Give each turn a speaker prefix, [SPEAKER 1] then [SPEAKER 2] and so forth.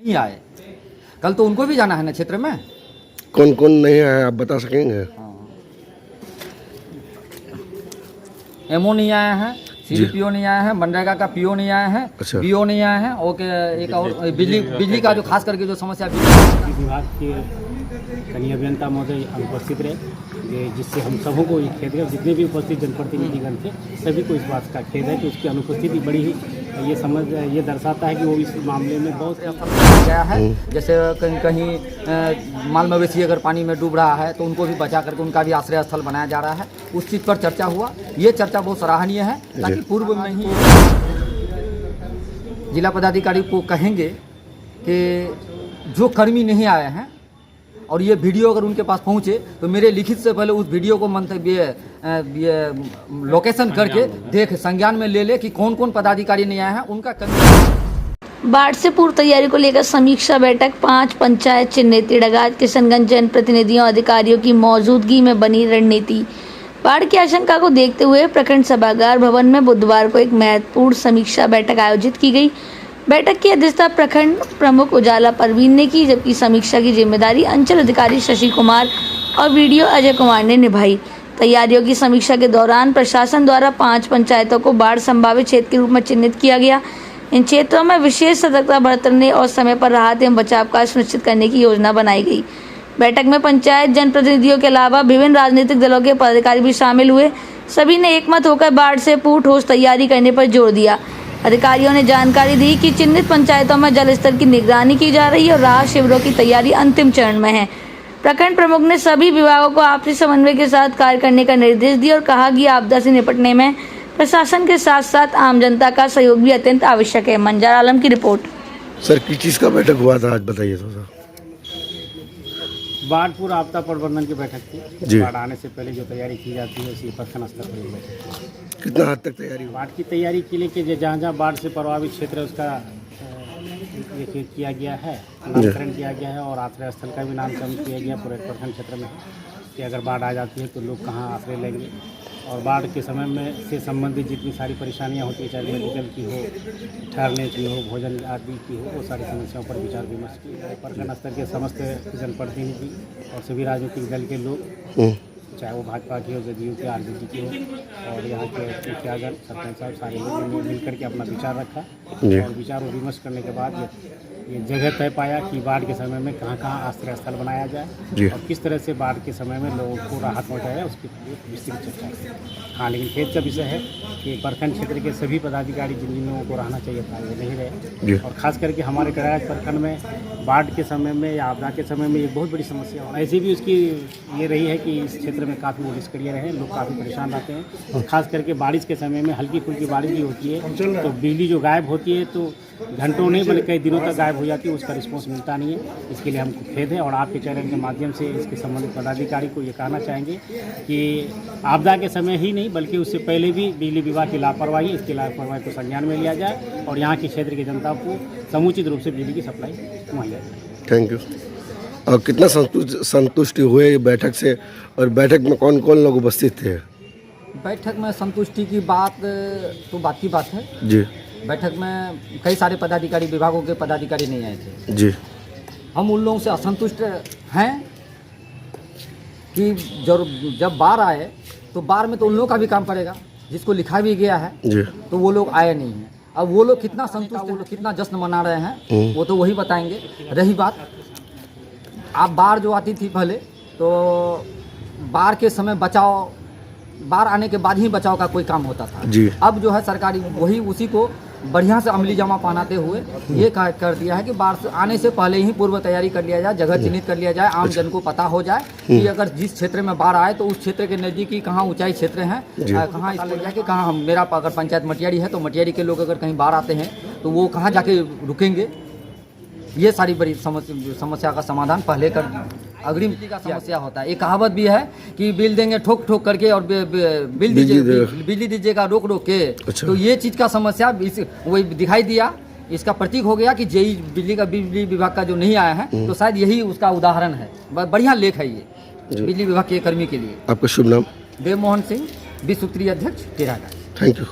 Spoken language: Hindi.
[SPEAKER 1] नहीं आए। कल तो उनको भी जाना है ना क्षेत्र में।
[SPEAKER 2] कौन कौन नहीं आया आप बता सकेंगे?
[SPEAKER 1] एमओ नहीं आया है, सीडीपीओ नहीं आया है, मनरेगा का पीओ नहीं आया है,
[SPEAKER 2] अच्छा।
[SPEAKER 1] बीओ नहीं आया है, ओके एक और बिजली का जो खास करके जो समस्या
[SPEAKER 3] विभाग के कनीय अभियंता महोदय अनुपस्थित रहे, जिससे हम सबों को ये खेद है, जितने भी उपस्थित जनप्रतिनिधिगण थे सभी को इस बात का खेद है कि उसकी अनुपस्थिति बड़ी ही ये दर्शाता है कि वो इस मामले में बहुत
[SPEAKER 1] गया है। जैसे कहीं कहीं माल मवेशी अगर पानी में डूब रहा है तो उनको भी बचा करके उनका भी आश्रय स्थल बनाया जा रहा है, उस चीज़ पर चर्चा हुआ। ये चर्चा बहुत सराहनीय है, ताकि पूर्व में ही जिला पदाधिकारी को कहेंगे कि जो कर्मी नहीं आए हैं और ये वीडियो अगर उनके पास पहुंचे तो मेरे लिखित से पहले उस वीडियो को मंतव्य लोकेशन करके देख संज्ञान में ले कि कौन कौन पदाधिकारी नहीं आए हैं उनका
[SPEAKER 4] बाढ़ से पूर्व तैयारी को लेकर समीक्षा बैठक 5 पंचायत चिन्हित डगाज किशनगंज जनप्रतिनिधियों अधिकारियों की मौजूदगी में बनी रणनीति। बाढ़ की आशंका को देखते हुए प्रखंड सभागार भवन में बुधवार को एक महत्वपूर्ण समीक्षा बैठक आयोजित की गई। बैठक की अध्यक्षता प्रखंड प्रमुख उजाला परवीन ने की, जबकि समीक्षा की जिम्मेदारी अंचल अधिकारी शशि कुमार और वीडियो अजय कुमार ने निभाई। तैयारियों की समीक्षा के दौरान प्रशासन द्वारा 5 पंचायतों को बाढ़ संभावित क्षेत्र के रूप में चिन्हित किया गया। इन क्षेत्रों में विशेष सतर्कता बरतने और समय पर राहत एवं बचाव कार्य सुनिश्चित करने की योजना बनाई गई। बैठक में पंचायत जनप्रतिनिधियों के अलावा विभिन्न राजनीतिक दलों के पदाधिकारी भी शामिल हुए। सभी ने एकमत होकर बाढ़ से पूर्ण ठोस तैयारी करने पर जोर दिया। अधिकारियों ने जानकारी दी कि चिन्हित पंचायतों में जल स्तर की निगरानी की जा रही है और राहत शिविरों की तैयारी अंतिम चरण में है। प्रखंड प्रमुख ने सभी विभागों को आपसी समन्वय के साथ कार्य करने का निर्देश दिया और कहा कि आपदा से निपटने में प्रशासन के साथ साथ आम जनता का सहयोग भी अत्यंत आवश्यक है। मंजर आलम की रिपोर्ट।
[SPEAKER 2] सर किस चीज़ का बैठक हुआ था आज बताइए थोड़ा।
[SPEAKER 3] बाढ़ पूर्व आपदा प्रबंधन की बैठक
[SPEAKER 2] जी।
[SPEAKER 3] थी। बाढ़ आने से पहले जो तैयारी की जाती है उसी प्रखंड स्तर पर बैठक।
[SPEAKER 2] कितना हद तक तैयारी हुई?
[SPEAKER 3] बाढ़ की तैयारी के लिए कि जहाँ जहाँ बाढ़ से प्रभावित क्षेत्र है उसका किया गया है, नामकरण किया गया है और आश्रय स्थल का भी नामकरण किया गया पूरे प्रखंड क्षेत्र में कि अगर बाढ़ आ जाती है तो लोग कहाँ आश्रय लेंगे और बाढ़ के समय में से संबंधित जितनी सारी परेशानियाँ होती है, चाहे मेडिकल की हो, ठहरने की हो, भोजन आदि की हो, वो सारी समस्याओं पर विचार विमर्श किया। प्रखंड स्तर के समस्त जनप्रतिनिधि और सभी राजनीतिक दल के लोग, चाहे वो भाजपा की हो, जदयू की, आरजेडी की हो और यहाँ के मुखियागण, सरपंच साहब, सारे लोगों ने मिलकर के अपना विचार रखा और विचार विमर्श करने के बाद ये जगह तय पाया कि बाढ़ के समय में कहाँ कहाँ आश्रय स्थल बनाया जाए और किस तरह से बाढ़ के समय में लोगों को राहत पहुँचाया जाए, उसकी विस्तृत चर्चा की। हाँ, लेकिन खेद का विषय है कि प्रखंड क्षेत्र के सभी पदाधिकारी जिन जिन लोगों को रहना चाहिए था वो नहीं रहे और खास करके हमारे डगाज प्रखंड में बाढ़ के समय में या आपदा के समय में ये बहुत बड़ी समस्या है। ऐसी भी उसकी ये रही है कि इस क्षेत्र में काफ़ी वो रिस्कड़िए रहे, लोग काफ़ी परेशान रहते हैं। खास करके बारिश के समय में हल्की फुल्की बारिश भी होती है तो बिजली जो गायब होती है तो घंटों नहीं बल्कि कई दिनों तक गायब हो जाती है, उसका रिस्पॉन्स मिलता नहीं है। इसके लिए हमको खेद है और आपके चैनल के माध्यम से इसके संबंधित पदाधिकारी को ये कहना चाहेंगे कि आपदा के समय ही नहीं बल्कि उससे पहले भी बिजली विभाग की लापरवाही, इसकी लापरवाही को संज्ञान में लिया जाए और यहाँ के क्षेत्र की जनता को समुचित रूप से बिजली की सप्लाई मुहैया जाए।
[SPEAKER 2] Thank you. और कितना संतुष्टि हुए बैठक से और बैठक में कौन कौन लोग उपस्थित थे?
[SPEAKER 1] बैठक में संतुष्टि की बात तो बात की बात है
[SPEAKER 2] जी।
[SPEAKER 1] बैठक में कई सारे पदाधिकारी, विभागों के पदाधिकारी नहीं आए थे
[SPEAKER 2] जी।
[SPEAKER 1] हम उन लोगों से असंतुष्ट हैं कि जब बाढ़ आए तो बाढ़ में तो उन लोगों का भी काम पड़ेगा जिसको लिखा भी गया है
[SPEAKER 2] जी।
[SPEAKER 1] तो वो लोग आए नहीं हैं। अब वो लोग कितना संतुष्ट, वो लोग कितना जश्न मना रहे हैं वो तो वही बताएंगे। रही बात आप बाढ़ जो आती थी पहले तो बाढ़ के समय बचाव, बाढ़ आने के बाद ही बचाव का कोई काम होता था
[SPEAKER 2] जी।
[SPEAKER 1] अब जो है सरकारी वही उसी को बढ़िया से अमली जमा पहनाते हुए ये कर दिया है कि बाढ़ आने से पहले ही पूर्व तैयारी कर लिया जाए, जगह चिन्हित कर लिया जाए, आम जन को पता हो जाए कि अगर जिस क्षेत्र में बाढ़ आए तो उस क्षेत्र के नज़दीकी कहाँ ऊंचाई क्षेत्र हैं, कहाँ ले जाके कहाँ मेरा अगर पंचायत मटियारी है तो मटियारी के लोग अगर कहीं बाढ़ आते हैं तो वो कहाँ जाके रुकेंगे। ये सारी बड़ी समस्या का समाधान पहले कर अग्रिम का समस्या होता है। एक कहावत भी है कि बिल देंगे ठोक ठोक करके और बिजली दीजिएगा रोक रोक के। अच्छा। तो ये चीज़ का समस्या वही दिखाई दिया, इसका प्रतीक हो गया कि बिजली विभाग का जो नहीं आया है तो शायद यही उसका उदाहरण है। बढ़िया लेख है ये बिजली विभाग के कर्मी के लिए।
[SPEAKER 2] आपका शुभ नाम?
[SPEAKER 1] देव मोहन सिंह, विश्व स्तरीय अध्यक्ष टेरागाज।
[SPEAKER 2] Thank you.